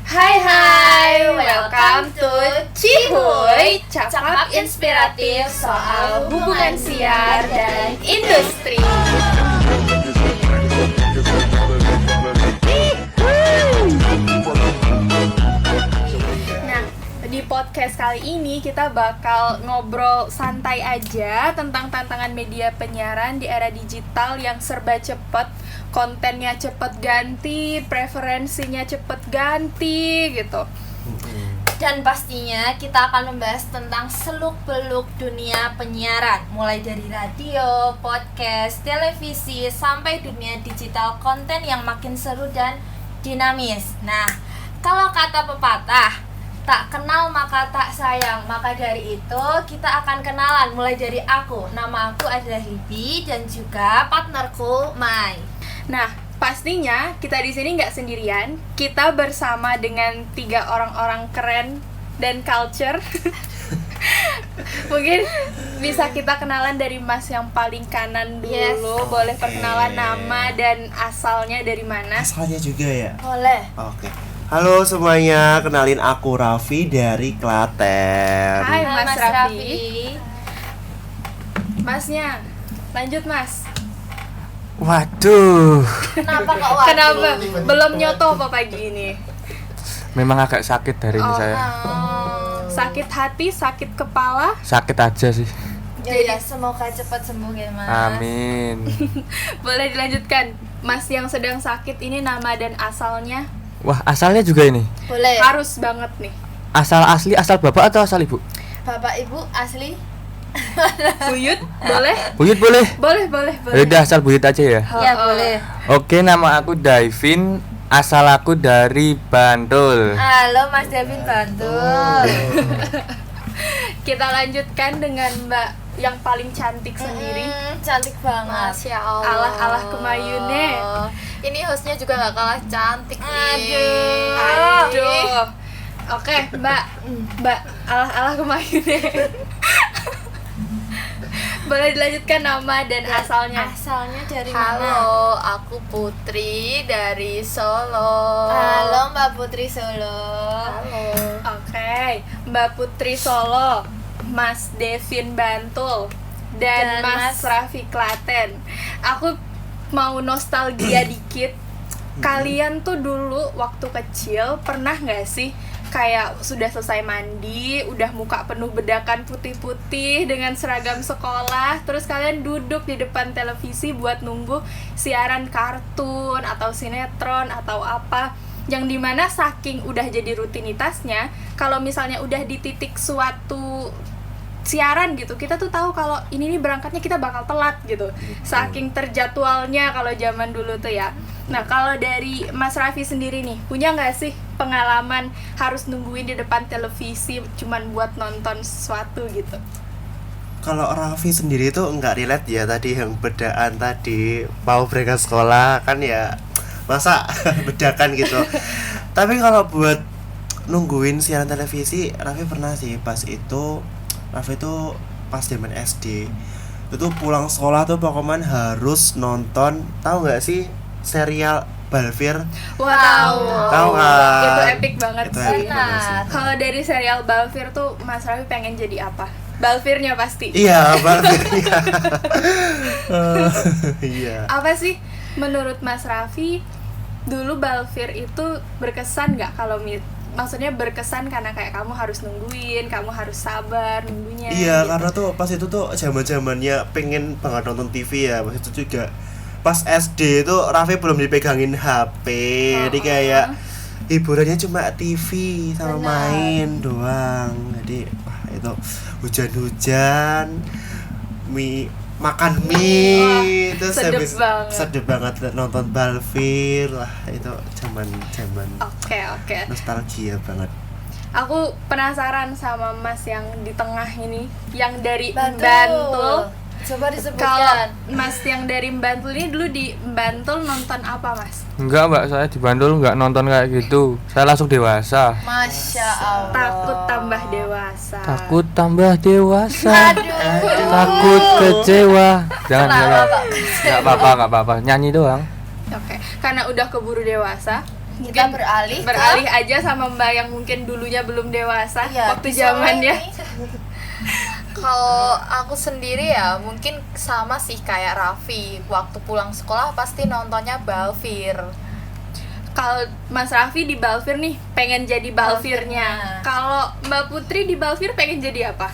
Hai, welcome to Cihuy, cakap inspiratif soal hubungan siar dan industri. Nah, di podcast kali ini kita bakal ngobrol santai aja tentang tantangan media penyiaran di era digital yang serba cepet. Kontennya cepet ganti, preferensinya cepet ganti gitu. Dan pastinya kita akan membahas tentang seluk-beluk dunia penyiaran, mulai dari radio, podcast, televisi, sampai dunia digital konten yang makin seru dan dinamis. Nah, kalau kata pepatah, tak kenal maka tak sayang. Maka dari itu kita akan kenalan mulai dari aku. Nama aku adalah Libi dan juga partnerku Mai. Nah, pastinya kita di sini nggak sendirian. Kita bersama dengan 3 orang-orang keren dan culture. Mungkin bisa kita kenalan dari Mas yang paling kanan dulu. Yes. Boleh perkenalan nama dan asalnya dari mana? Asalnya juga ya? Boleh. Oke. Halo semuanya, kenalin aku Raffi dari Klaten. Hai Hai, Mas Raffi. Masnya, lanjut Mas. Waduh, Kenapa kok waduh? Kenapa? Belum nyoto apa pagi ini? memang agak sakit hari ini saya. Sakit hati, sakit kepala. Sakit aja sih. Ya, semoga cepat sembuh ya Mas. Amin. Boleh dilanjutkan. Mas yang sedang sakit ini nama dan asalnya Wah, asalnya juga ini. Boleh. harus banget nih. Asal asli, asal bapak atau asal ibu? Bapak Ibu asli. Buyut, boleh? Buyut boleh. Boleh. Udah asal buyut aja ya. Ya boleh. Oke, nama aku Davin. Asal aku dari Bantul. Halo Mas Davin Bantul. Kita lanjutkan dengan Mbak yang paling cantik sendiri. Cantik banget. Masya Allah. Alah kemayune. Ini hostnya juga gak kalah cantik nih. Aduh. Oke, Mbak alah kemayune. Boleh dilanjutkan nama dan asalnya. Asalnya dari mana? Halo, aku Putri dari Solo. Halo Mbak Putri Solo. Halo. Oke, Mbak Putri Solo, Mas Devin Bantul, dan Mas Raffi Klaten. Aku mau nostalgia dikit. Kalian tuh dulu waktu kecil pernah nggak sih kayak sudah selesai mandi, udah muka penuh bedakan putih-putih dengan seragam sekolah, terus kalian duduk di depan televisi buat nunggu siaran kartun atau sinetron atau apa, yang dimana saking udah jadi rutinitasnya, kalau misalnya udah di titik suatu siaran gitu, kita tuh tahu kalau ini nih berangkatnya kita bakal telat gitu, saking terjadwalnya kalau zaman dulu tuh ya. Nah, kalau dari Mas Raffi sendiri nih, punya nggak sih pengalaman harus nungguin di depan televisi cuman buat nonton sesuatu gitu? Kalau Raffi sendiri tuh nggak relate ya tadi yang bedaan tadi mau berangkat sekolah kan ya masa bedakan gitu. Tapi kalau buat nungguin siaran televisi, Raffi pernah sih pas itu. Raffi tuh pas zaman SD itu pulang sekolah tuh pokoknya harus nonton, tahu nggak sih serial Balfir? Wah, Tahu kan? Itu epic banget Itu sih. epic banget sih. Kalau dari serial Balfir tuh Mas Raffi pengen jadi apa? Balfirnya pasti. Iya, Balfirnya. Iya. Apa sih menurut Mas Raffi dulu Balfir itu berkesan nggak? Kalau maksudnya berkesan karena kayak kamu harus nungguin, kamu harus sabar nunggunya. Iya, gitu. karena tuh pas itu tuh zaman-zamannya pengen banget nonton TV ya. Pas itu juga pas SD itu Raffi belum dipegangin HP. Jadi kayak hiburannya cuma TV sama main doang. Jadi wah itu hujan-hujan, makan mie, terus sedep habis banget. sedep banget nonton Balfir. Wah, itu zaman Oke. nostalgia banget. Aku penasaran sama Mas yang di tengah ini, yang dari Bantul. Bantul. Coba Kalau disebutkan. Mas yang dari Bantul ini dulu di Bantul nonton apa Mas? Enggak, Mbak, saya di Bantul enggak nonton kayak gitu. Saya langsung dewasa. Masya Allah. Takut tambah dewasa. Takut tambah dewasa. Aduh. Takut kecewa. Jangan, Kenapa, jangan. Pak? Enggak apa-apa. Nyanyi doang. Oke, karena udah keburu dewasa, Kita beralih aja sama Mbak yang mungkin dulunya belum dewasa waktu di sore zamannya. ini. Kalau aku sendiri ya mungkin sama sih kayak Raffi. Waktu pulang sekolah pasti nontonnya Balfir. Kalau Mas Raffi di Balfir nih pengen jadi Balfirnya. Kalau Mbak Putri di Balfir pengen jadi apa?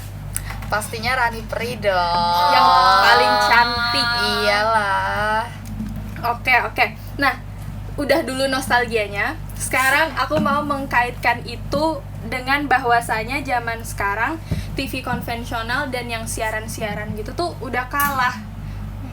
Pastinya Rani Pri dong. Yang paling cantik. Iyalah. Oke. Nah, udah dulu nostalgianya. Sekarang aku mau mengkaitkan itu dengan bahwasanya zaman sekarang TV konvensional dan yang siaran-siaran gitu tuh udah kalah.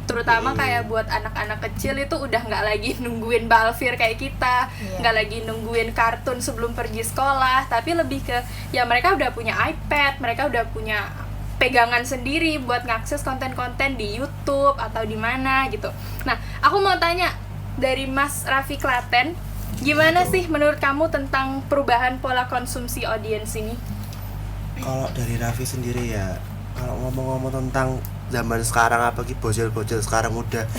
Terutama kayak buat anak-anak kecil itu udah nggak lagi nungguin Balfir kayak kita, nggak lagi nungguin kartun sebelum pergi sekolah, tapi lebih ke ya mereka udah punya iPad, mereka udah punya pegangan sendiri buat ngakses konten-konten di YouTube atau di mana gitu. Nah, aku mau tanya dari Mas Raffi Klaten, gimana sih menurut kamu tentang perubahan pola konsumsi audiens ini? Kalau dari Raffi sendiri ya, kalau ngomong-ngomong tentang zaman sekarang, apalagi bocil-bocil sekarang udah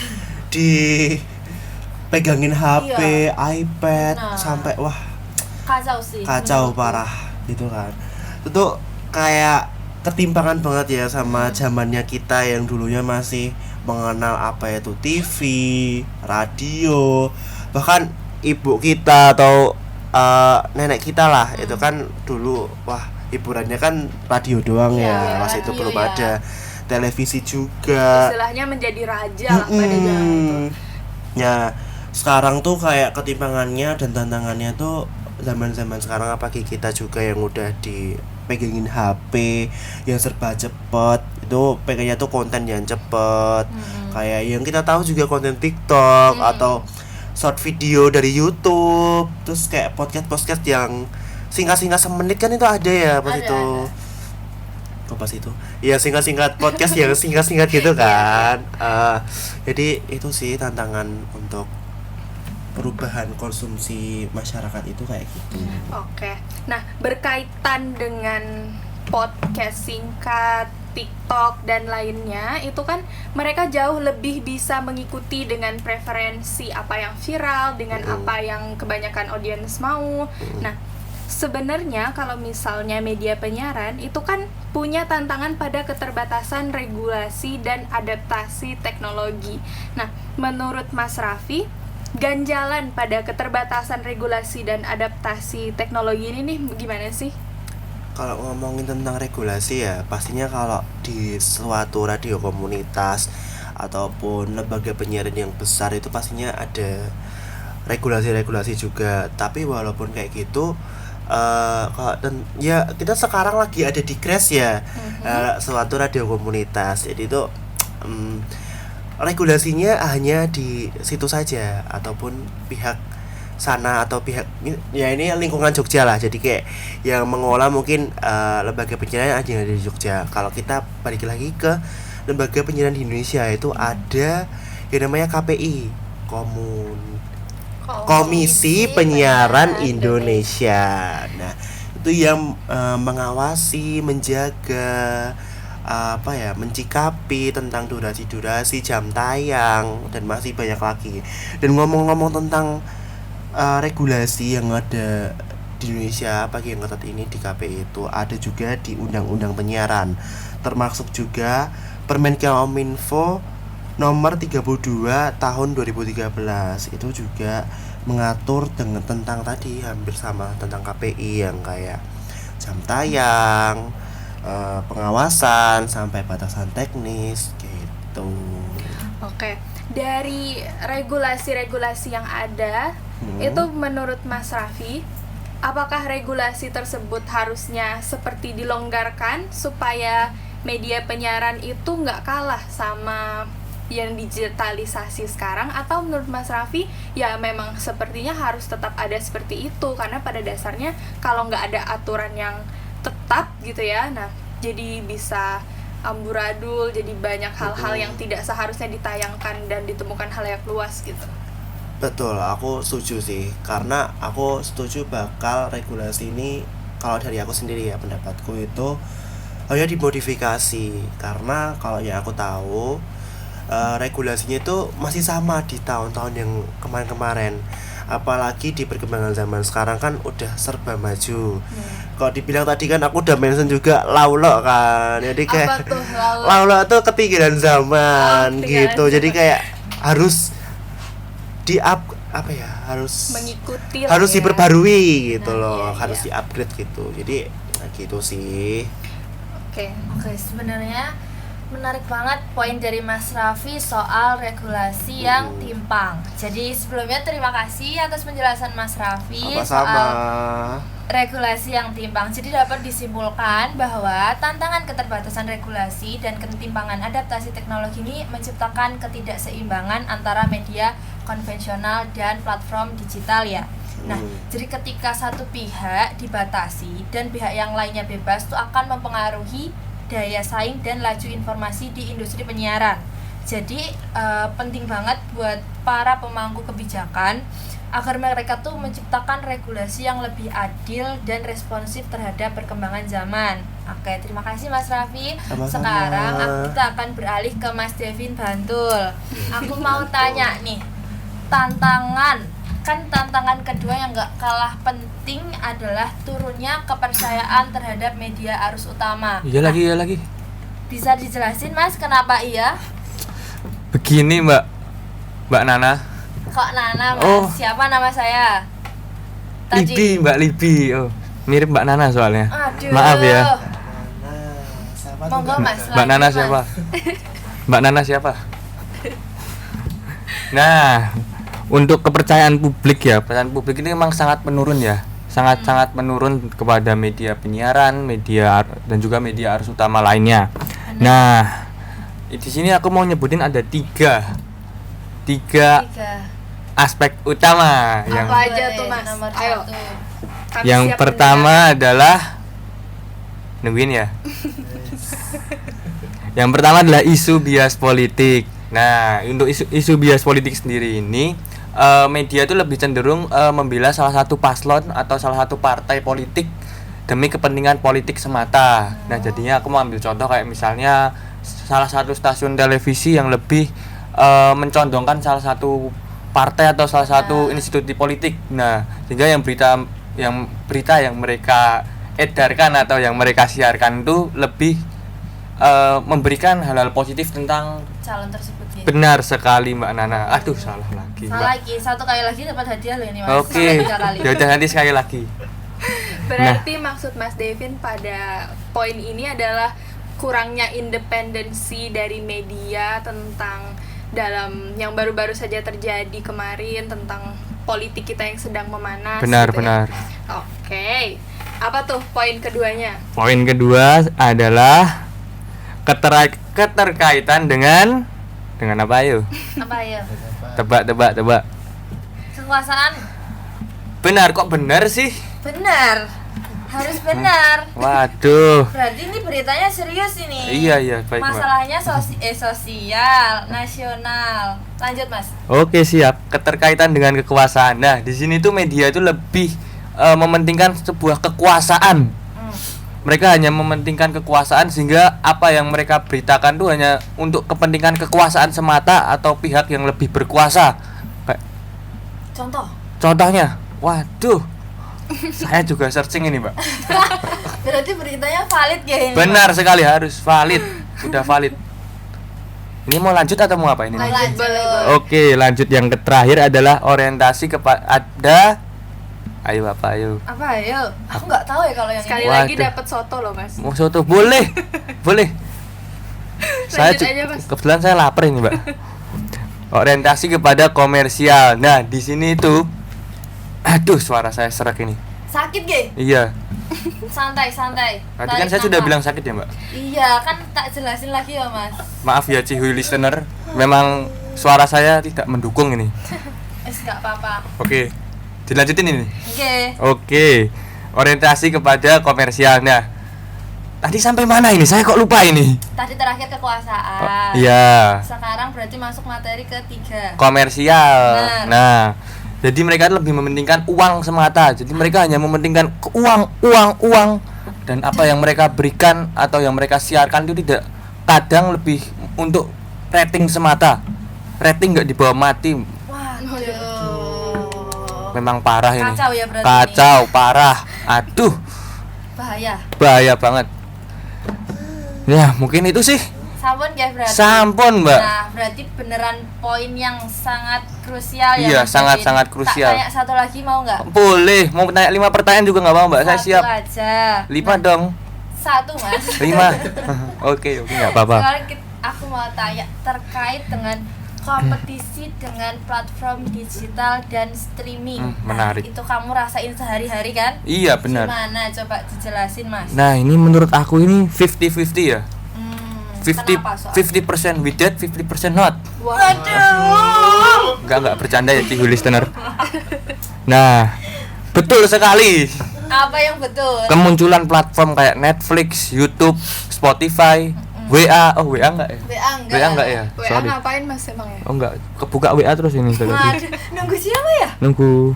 dipegangin HP, iPad, sampai wah Kacau sih. kacau parah gitu kan. Itu kayak ketimpangan banget ya sama zamannya kita yang dulunya masih mengenal apa itu TV, radio, bahkan ibu kita atau nenek kita lah itu kan dulu wah hiburannya kan radio doang ya, masih itu belum ada televisi juga. Istilahnya menjadi raja lah pada zaman itu. Ya, sekarang tuh kayak ketimpangannya dan tantangannya tuh zaman-zaman sekarang apalagi kita juga yang udah dipegangin HP yang serba cepet, itu pengennya tuh konten yang cepet. Kayak yang kita tahu juga konten TikTok atau short video dari YouTube, terus kayak podcast yang singkat-singkat semenit kan itu ada ya pas itu. Kok pas itu? Ya singkat-singkat podcast yang singkat-singkat gitu kan. Jadi itu sih tantangan untuk perubahan konsumsi masyarakat itu kayak gitu. Oke. Nah, berkaitan dengan podcast singkat, TikTok dan lainnya, itu kan mereka jauh lebih bisa mengikuti dengan preferensi apa yang viral, dengan apa yang kebanyakan audiens mau. Nah, sebenarnya kalau misalnya media penyiaran itu kan punya tantangan pada keterbatasan regulasi dan adaptasi teknologi. Nah, menurut Mas Raffi, ganjalan pada keterbatasan regulasi dan adaptasi teknologi ini nih gimana sih? Kalau ngomongin tentang regulasi ya, pastinya kalau di suatu radio komunitas ataupun lembaga penyiaran yang besar itu pastinya ada regulasi-regulasi juga. Tapi walaupun kayak gitu, ya kita sekarang lagi ada di Crash ya, suatu radio komunitas. Jadi itu regulasinya hanya di situ saja ataupun pihak sana atau pihak ya ini lingkungan Jogja lah. Jadi kayak yang mengolah mungkin lembaga penyiaran aja di Jogja. Kalau kita balik lagi ke lembaga penyiaran di Indonesia itu ada yang namanya KPI, Komisi Penyiaran Indonesia. Nah, itu yang mengawasi, menjaga mencikapi tentang durasi jam tayang dan masih banyak lagi. Dan ngomong-ngomong tentang regulasi yang ada di Indonesia pagi yang ketat ini di KPI itu ada juga di Undang-Undang Penyiaran, termasuk juga Permenkominfo nomor 32 tahun 2013 itu juga mengatur tentang tadi hampir sama tentang KPI yang kayak jam tayang, pengawasan sampai batasan teknis gitu. Oke, dari regulasi-regulasi yang ada, itu menurut Mas Raffi, apakah regulasi tersebut harusnya seperti dilonggarkan supaya media penyiaran itu nggak kalah sama yang digitalisasi sekarang, atau menurut Mas Raffi ya memang sepertinya harus tetap ada seperti itu karena pada dasarnya kalau nggak ada aturan yang tetap gitu ya, nah jadi bisa amburadul, jadi banyak hal-hal yang tidak seharusnya ditayangkan dan ditemukan halayak luas gitu. Betul, aku setuju sih, karena aku setuju bakal regulasi ini kalau dari aku sendiri ya, pendapatku itu hanya dimodifikasi. Karena kalau yang aku tahu regulasinya itu masih sama di tahun-tahun yang kemarin-kemarin. apalagi di perkembangan zaman sekarang kan udah serba maju. Kalau dibilang tadi kan aku udah mention juga laulo kan, jadi kayak Apa tuh laulo? laulo tuh ketinggalan zaman ketinggalan gitu, jadi zaman. kayak harus harus Mengikuti lah harus ya. diperbarui gitu Nah, loh, iya, harus iya. di-upgrade gitu. Jadi gitu sih. Oke. Oke, sebenarnya menarik banget poin dari Mas Raffi soal regulasi yang timpang. Jadi sebelumnya terima kasih atas penjelasan Mas Raffi Sama-sama. soal regulasi yang timpang. Jadi dapat disimpulkan bahwa tantangan keterbatasan regulasi dan ketimpangan adaptasi teknologi ini menciptakan ketidakseimbangan antara media konvensional dan platform digital ya. Nah, jadi ketika satu pihak dibatasi dan pihak yang lainnya bebas, itu akan mempengaruhi daya saing dan laju informasi di industri penyiaran. Jadi penting banget buat para pemangku kebijakan agar mereka tuh menciptakan regulasi yang lebih adil dan responsif terhadap perkembangan zaman. Oke, terima kasih Mas Raffi. Sama-sama. Sekarang kita akan beralih ke Mas Devin Bantul. Aku mau tanya nih, tantangan kedua yang gak kalah penting adalah turunnya kepercayaan terhadap media arus utama. Iya lagi. Bisa dijelasin Mas kenapa iya? Begini Mbak Nana. Kok Nana Mas? Oh. Siapa nama saya? Mbak Libi. Oh, mirip Mbak Nana soalnya. Aduh. Maaf ya. Monggo Mas. Mbak lanjut, Nana Mas. siapa? Mbak Nana siapa? Nah, untuk kepercayaan publik ya, kepercayaan publik ini memang sangat menurun ya, sangat menurun kepada media penyiaran, dan juga media arus utama lainnya. Nah, di sini aku mau nyebutin ada tiga Tiga. aspek utama. Apa aja tuh, Mas? Nomor Ayo. satu. Kami Yang siap pertama adalah nungguin ya. Yang pertama adalah isu bias politik. Nah, untuk isu bias politik sendiri ini, media itu lebih cenderung membela salah satu paslon atau salah satu partai politik demi kepentingan politik semata. Nah, jadinya aku mau ambil contoh kayak misalnya salah satu stasiun televisi yang lebih mencondongkan salah satu partai atau salah satu institusi politik. Nah, sehingga berita yang mereka edarkan atau yang mereka siarkan itu lebih memberikan hal-hal positif tentang Calon tersebut ya. benar sekali Mbak Nana. Aduh, salah lagi. Salah lagi, satu kali lagi dapat hadiah loh ini Mas. Oke. Sampai 3 kali. Ya udah nanti sekali lagi. Berarti maksud Mas Devin pada poin ini adalah kurangnya independensi dari media tentang dalam yang baru-baru saja terjadi kemarin tentang politik kita yang sedang memanas. Benar, gitu ya. benar. Oke. Apa tuh poin keduanya? Poin kedua adalah keterkaitan dengan apa ayo? Apa ya? Tebak. Kekuasaan. Benar, kok benar sih? Benar. Harus benar. Waduh. Berarti ini beritanya serius ini. Iya, baik, Mbak. Masalahnya sosial, nasional. Lanjut, Mas. Oke, siap. Keterkaitan dengan kekuasaan. Nah, di sini tuh media itu lebih mementingkan sebuah kekuasaan. Mereka hanya mementingkan kekuasaan sehingga apa yang mereka beritakan tuh hanya untuk kepentingan kekuasaan semata atau pihak yang lebih berkuasa. Kayak contohnya, waduh. Saya juga searching ini, Mbak. Berarti beritanya valid ya ini? Benar sekali, harus valid. Udah valid. Ini mau lanjut atau mau apa ini? Lanjut. Oke, lanjut yang terakhir adalah orientasi kepada ayo Bapak, ayo. Apa ayo? Aku nggak tahu ya kalau yang Sekali ini. lagi Waduh. dapat soto loh, Mas. Mau soto boleh. Boleh. Lanjut aja, Mas. Kebetulan saya lapar ini, Mbak. Orientasi kepada komersial. Nah, di sini tuh aduh, suara saya serak ini. Sakit ge? Iya. Santai. Tadi kan saya sudah bilang sakit ya, Mbak. Iya, kan tak jelasin lagi ya, Mas. Maaf ya Cihuy listener. Memang suara saya tidak mendukung ini. Nggak apa-apa. Oke. Dilanjutin ini. Oke. Orientasi kepada komersial. Nah, tadi sampai mana ini? Saya kok lupa ini. Tadi terakhir kekuasaan. Iya. Sekarang berarti masuk materi ketiga. Komersial. Benar. Nah, jadi mereka lebih mementingkan uang semata. Jadi mereka hanya mementingkan uang. Dan apa yang mereka berikan atau yang mereka siarkan itu tidak, kadang lebih untuk rating semata. Rating nggak dibawa mati. Waduh. memang parah ini. Kacau ya berarti Kacau, parah. Aduh, bahaya banget. Ya, mungkin itu sih. Sampun ya berarti. Sampun, Mbak. Nah, berarti beneran poin yang sangat krusial ya. Iya, Mas sangat-sangat Devin. krusial. Tak tanya satu lagi mau nggak? Boleh, mau tanya 5 pertanyaan juga nggak apa-apa, Mbak? Saya Satu siap. aja. 5 dong. Satu, Mas. 5. Oke, nggak apa-apa. Sekarang aku mau tanya terkait dengan kompetisi dengan platform digital dan streaming. Menarik. Nah, itu kamu rasain sehari-hari kan? Iya, benar. Gimana? Coba dijelasin, Mas. Nah, ini menurut aku ini 50-50 ya. 50 kenapa soalnya? 50% with that, 50% not. Waduh. Enggak bercanda ya, Cihu listener. Nah, betul sekali. Apa yang betul? Kemunculan platform kayak Netflix, YouTube, Spotify, WA. Oh, WA enggak ya? WA enggak. WA enggak ya? WA Sorry. ngapain Mas emang ya? Oh enggak, kebuka WA terus ini tadi. Waduh, nunggu siapa ya? Nunggu.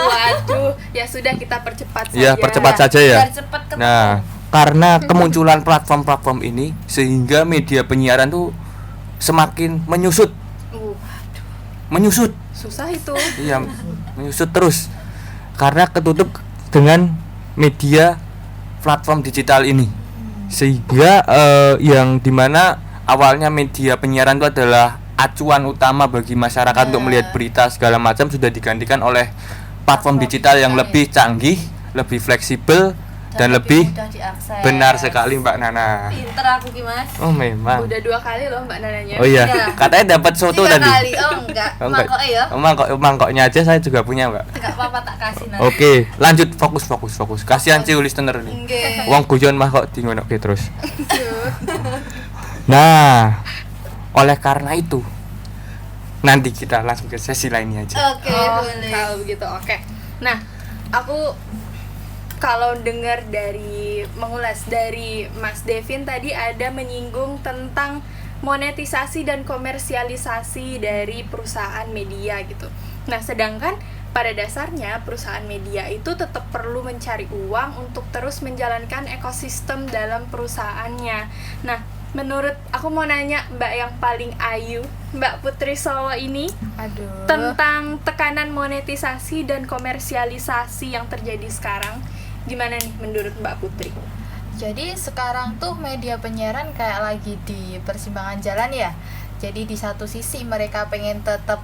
Waduh, ya sudah kita percepat saja. Ya, percepat saja ya. Biar cepet ketemu. Nah, karena kemunculan platform-platform ini sehingga media penyiaran tuh semakin menyusut. Menyusut. Susah itu. Iya, menyusut terus. Karena ketutup dengan media platform digital ini. Sehingga yang dimana awalnya media penyiaran itu adalah acuan utama bagi masyarakat untuk melihat berita segala macam sudah digantikan oleh platform digital yang lebih canggih, lebih fleksibel dan lebih mudah diakses. benar sekali Mbak Nana. Pinter aku gimana? Oh memang. Udah 2 kali loh Mbak Nananya. Oh iya, Iya. katanya dapat soto 3 tadi. kali. Oh enggak. Oh, enggak. Mangkok ya. Mangkoknya aja saya juga punya Mbak. Enggak apa-apa tak kasih nanti. Oke, lanjut fokus. Kasihan sih listener ini. Nggih. Wong guyon mah kok dingonoke terus. Nah, oleh karena itu nanti kita langsung ke sesi lainnya aja. Oke, Oh, boleh. kalau begitu oke. Nah, aku kalau dengar dari mengulas dari Mas Devin tadi ada menyinggung tentang monetisasi dan komersialisasi dari perusahaan media gitu. Nah, sedangkan pada dasarnya perusahaan media itu tetap perlu mencari uang untuk terus menjalankan ekosistem dalam perusahaannya. Nah, menurut aku mau nanya Mbak yang paling ayu, Mbak Putri Solo ini Aduh. tentang tekanan monetisasi dan komersialisasi yang terjadi sekarang. Gimana nih menurut Mbak Putri? Jadi sekarang tuh media penyiaran kayak lagi di persimpangan jalan ya. Jadi di satu sisi mereka pengen tetap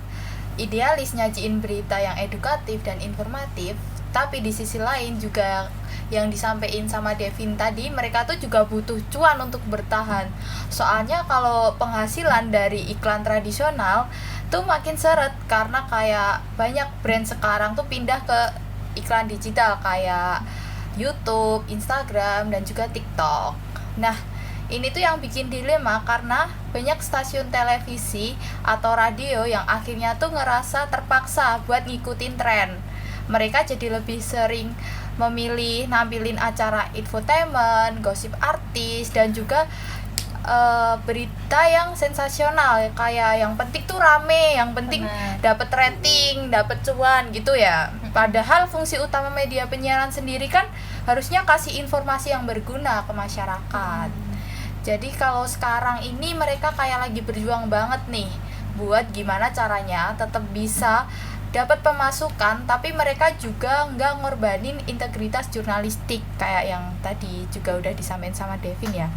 idealis nyajiin berita yang edukatif dan informatif, tapi di sisi lain juga yang disampaikan sama Devin tadi, mereka tuh juga butuh cuan untuk bertahan. Soalnya kalau penghasilan dari iklan tradisional tuh makin seret karena kayak banyak brand sekarang tuh pindah ke iklan digital kayak YouTube, Instagram, dan juga TikTok. Nah, ini tuh yang bikin dilema karena banyak stasiun televisi atau radio yang akhirnya tuh ngerasa terpaksa buat ngikutin tren. Mereka jadi lebih sering memilih nampilin acara infotainment, gosip artis, dan juga berita yang sensasional kayak yang penting tuh rame, yang penting dapat rating, dapat cuan gitu ya. Padahal fungsi utama media penyiaran sendiri kan harusnya kasih informasi yang berguna ke masyarakat. Jadi kalau sekarang ini mereka kayak lagi berjuang banget nih buat gimana caranya tetap bisa dapat pemasukan, tapi mereka juga nggak ngorbanin integritas jurnalistik kayak yang tadi juga udah disampaikan sama Devin ya.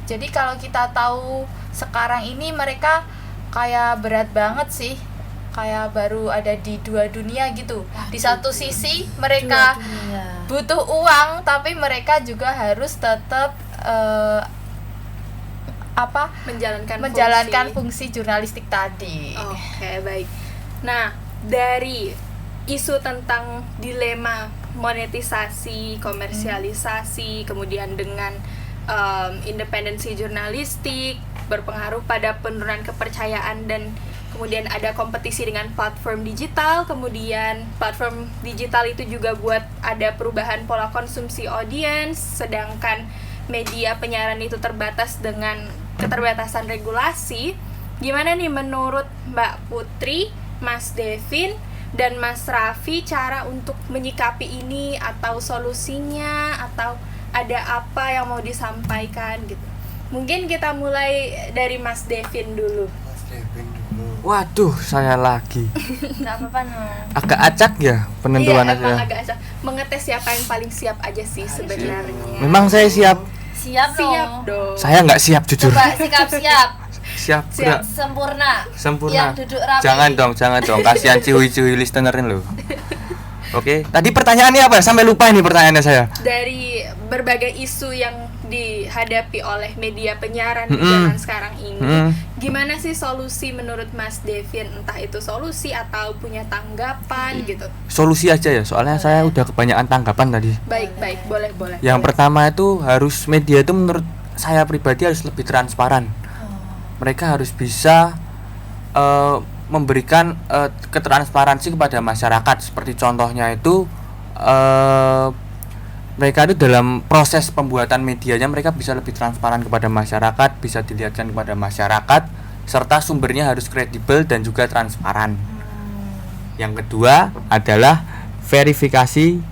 Jadi kalau kita tahu sekarang ini mereka kayak berat banget sih, kayak baru ada di 2 dunia gitu. Di satu sisi mereka butuh uang, tapi mereka juga harus tetap menjalankan fungsi jurnalistik tadi. Oke, baik. Nah, dari isu tentang dilema monetisasi, komersialisasi, kemudian dengan independensi jurnalistik berpengaruh pada penurunan kepercayaan, dan kemudian ada kompetisi dengan platform digital, kemudian platform digital itu juga buat ada perubahan pola konsumsi audiens, sedangkan media penyiaran itu terbatas dengan keterbatasan regulasi. Gimana nih menurut Mbak Putri, Mas Devin, dan Mas Raffi cara untuk menyikapi ini, atau solusinya, atau ada apa yang mau disampaikan gitu? Mungkin kita mulai dari Mas Devin dulu. Waduh, saya lagi. Nggak apa-apa no. Agak acak ya penentuan Iya, emang saya. agak acak. Mengetes siapa yang paling siap aja sih sebenarnya. Memang saya siap. Siap siap no. dong. Saya nggak siap jujur. Coba sikap siap. Siap, Siap. udah. Sempurna. Sempurna. Yang duduk rapi. Jangan dong. Kasihan cihui-cihui listenerin loh. Oke, tadi pertanyaannya apa? Sampai lupa ini pertanyaannya saya. Dari berbagai isu yang dihadapi oleh media penyiaran di Mm-mm. zaman sekarang ini, Mm-mm. gimana sih solusi menurut Mas Devin? Entah itu solusi atau punya tanggapan gitu. Solusi aja ya, soalnya saya udah kebanyakan tanggapan tadi. Baik, boleh. Yang pertama itu harus media itu menurut saya pribadi harus lebih transparan. Mereka harus bisa memberikan ketransparansi kepada masyarakat. Seperti contohnya itu mereka itu dalam proses pembuatan medianya mereka bisa lebih transparan kepada masyarakat, bisa dilihatkan kepada masyarakat, serta sumbernya harus kredibel dan juga transparan. Yang kedua adalah verifikasi.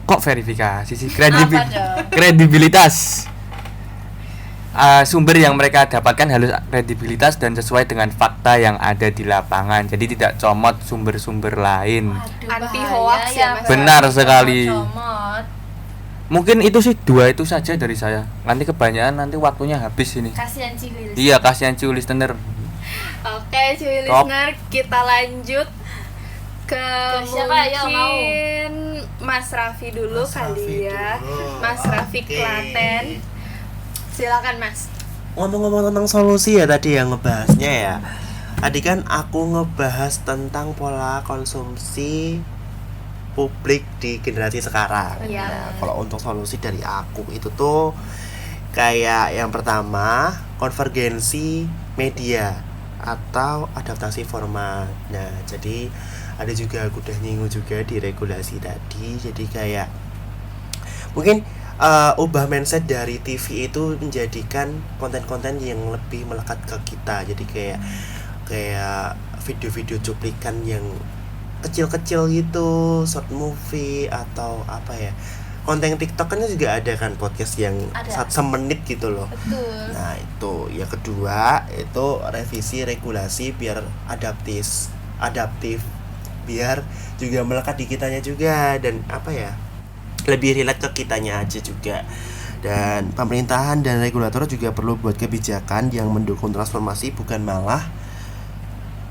Kok verifikasi sih? Apa dong? Kredibilitas. Sumber yang mereka dapatkan harus kredibilitas dan sesuai dengan fakta yang ada di lapangan. Jadi tidak comot sumber-sumber lain. Waduh, Anti bahaya hoax ya, Mas. Benar sekali. Comot. Mungkin itu sih 2 itu saja dari saya. Nanti kebanyakan nanti waktunya habis ini. Kasihan Ciwil. Iya, kasihan cuy listener. Oke, cuy Top. listener, kita lanjut ke siapa? Ayo, mungkin Mas Raffi dulu Mas kali Raffi ya. dulu. Mas Raffi Oke. Klaten. Silakan Mas. Ngomong-ngomong tentang solusi ya tadi yang ngebahasnya ya. Tadi kan aku ngebahas tentang pola konsumsi publik di generasi sekarang. Iya. Nah, kalau untuk solusi dari aku itu tuh kayak yang pertama konvergensi media atau adaptasi format. Nah, jadi ada juga aku udah nyinggung juga di regulasi tadi. Jadi kayak mungkin ubah mindset dari TV itu menjadikan konten-konten yang lebih melekat ke kita. Jadi kayak video-video cuplikan yang kecil-kecil gitu, short movie atau apa ya, konten TikTok kan juga ada kan, podcast yang Ada. semenit gitu loh. Betul. Nah itu yang kedua itu revisi regulasi biar adaptif biar juga melekat di kitanya juga, dan apa ya, lebih relate ke kitanya aja juga. Dan pemerintahan dan regulator juga perlu buat kebijakan yang mendukung transformasi bukan malah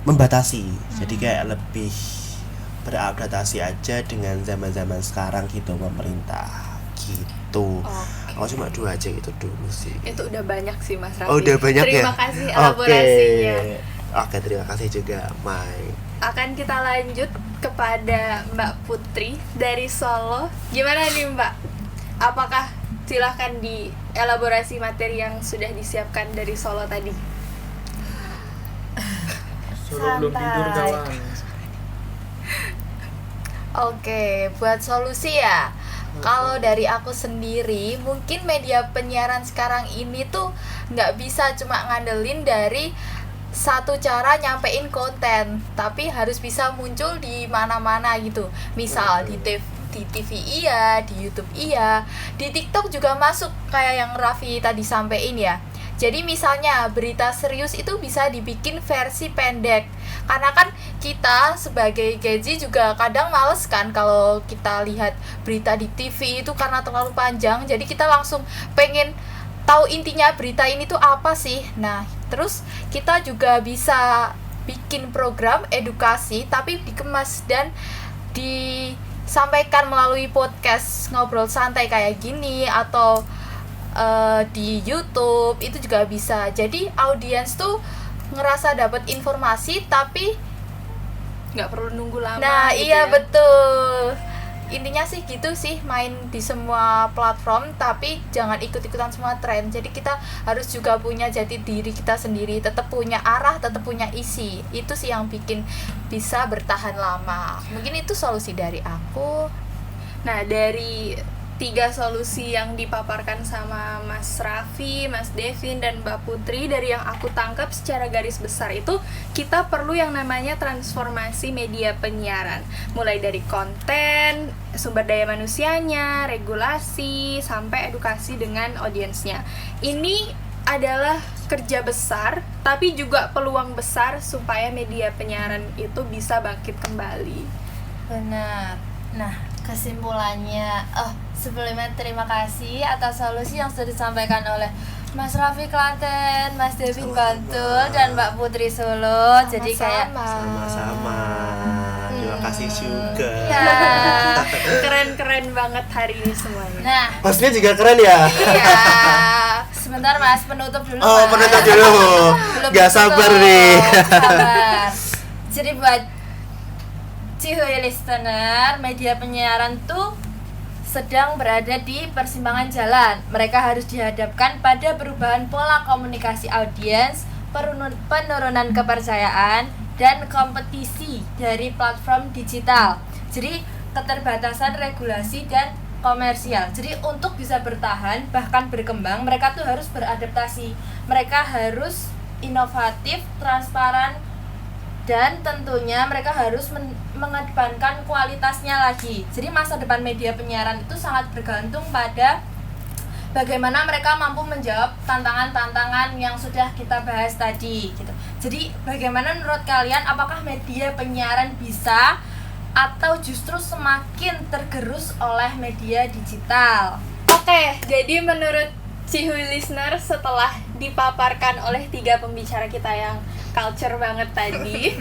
membatasi. Jadi kayak lebih beradaptasi aja dengan zaman-zaman sekarang gitu pemerintah gitu. Aku cuma 2 aja gitu dulu sih. Itu udah banyak sih Mas Raffi. Oh udah banyak ya. Terima kasih elaborasinya. Oke, terima kasih juga Mai. Akan kita lanjut kepada Mbak Putri dari Solo. Gimana nih Mbak? Apakah silahkan dielaborasi materi yang sudah disiapkan dari Solo tadi? Santai. Oke, buat solusi ya. Kalau dari aku sendiri, mungkin media penyiaran sekarang ini tuh nggak bisa cuma ngandelin dari satu cara nyampein konten, tapi harus bisa muncul di mana-mana gitu. Misal di TV iya, di YouTube iya, di TikTok juga masuk kayak yang Raffi tadi sampein ya. Jadi misalnya berita serius itu bisa dibikin versi pendek. Karena kan kita sebagai Gen Z juga kadang males kan kalau kita lihat berita di TV itu karena terlalu panjang. Jadi kita langsung pengen tahu intinya berita ini tuh apa sih. Nah, terus kita juga bisa bikin program edukasi tapi dikemas dan disampaikan melalui podcast ngobrol santai kayak gini, atau di YouTube itu juga bisa. Jadi audiens tuh ngerasa dapat informasi tapi Nggak perlu nunggu lama. nah gitu iya ya. betul. Intinya sih gitu sih, main di semua platform tapi jangan ikut-ikutan semua tren. Jadi kita harus juga punya jati diri kita sendiri, tetap punya arah, tetap punya isi. Itu sih yang bikin bisa bertahan lama. Mungkin itu solusi dari aku. Nah, dari 3 solusi yang dipaparkan sama Mas Raffi, Mas Devin, dan Mbak Putri, dari yang aku tangkap secara garis besar itu kita perlu yang namanya transformasi media penyiaran, mulai dari konten, sumber daya manusianya, regulasi, sampai edukasi dengan audiensnya. Ini adalah kerja besar, tapi juga peluang besar supaya media penyiaran itu bisa bangkit kembali. Benar. Nah, kesimpulannya, sebelumnya terima kasih atas solusi yang sudah disampaikan oleh Mas Raffi Klaten, Mas Devin Bantul, dan Mbak Putri Solo. Jadi kayak Sama-sama. Terima kasih juga. ya. Keren-keren banget hari ini semuanya. Nah, Hostnya juga keren ya. iya. Sebentar Mas, penutup dulu. Oh, Mas. penutup dulu. Belum Gak sabar ditutup. nih. Sabar. Jadi buat Cihuy listener, media penyiaran tuh sedang berada di persimpangan jalan. Mereka harus dihadapkan pada perubahan pola komunikasi audiens, penurunan kepercayaan, dan kompetisi dari platform digital. Jadi keterbatasan regulasi dan komersial. Jadi untuk bisa bertahan bahkan berkembang, mereka tuh harus beradaptasi. Mereka harus inovatif, transparan, dan tentunya mereka harus mengedepankan kualitasnya lagi. Jadi masa depan media penyiaran itu sangat bergantung pada bagaimana mereka mampu menjawab tantangan-tantangan yang sudah kita bahas tadi gitu. Jadi bagaimana menurut kalian, apakah media penyiaran bisa atau justru semakin tergerus oleh media digital? Oke, jadi menurut Cihuy listener, setelah dipaparkan oleh 3 pembicara kita yang culture banget tadi,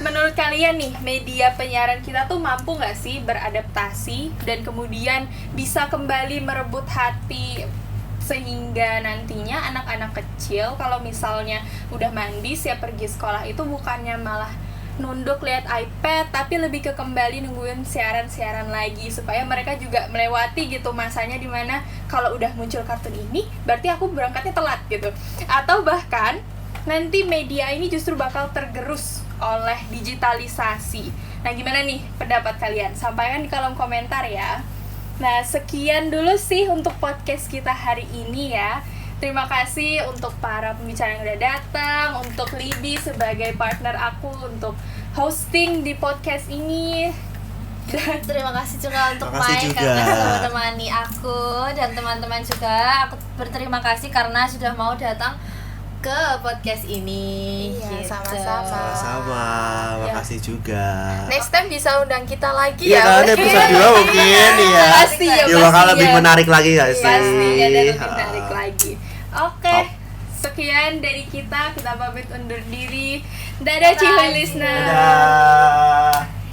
menurut kalian nih, media penyiaran kita tuh mampu nggak sih beradaptasi dan kemudian bisa kembali merebut hati, sehingga nantinya anak-anak kecil kalau misalnya udah mandi siap pergi sekolah itu bukannya malah nunduk lihat iPad, tapi lebih ke kembali nungguin siaran-siaran lagi, supaya mereka juga melewati gitu masanya dimana kalau udah muncul kartun ini berarti aku berangkatnya telat gitu, atau bahkan nanti media ini justru bakal tergerus oleh digitalisasi. Nah, gimana nih pendapat kalian? Sampaikan di kolom komentar ya. Nah, sekian dulu sih untuk podcast kita hari ini ya. Terima kasih untuk para pembicara yang udah datang, untuk Lidi sebagai partner aku untuk hosting di podcast ini. Dan Terima kasih juga untuk Terima kasih Mai juga. karena sudah menemani aku, dan teman-teman juga. Aku berterima kasih karena sudah mau datang ke podcast ini. Iya, gitu. sama-sama. Sama, makasih juga. Next time bisa undang kita lagi Iya ya. kan episode 2 mungkin ya. Pasti ya, Ya bakal pasti lebih ya. menarik lagi gak sih? Pasti ada lebih Ah. menarik lagi. Oke, Top. sekian dari kita pamit undur diri. Dadah Cihuy listener. Dadah.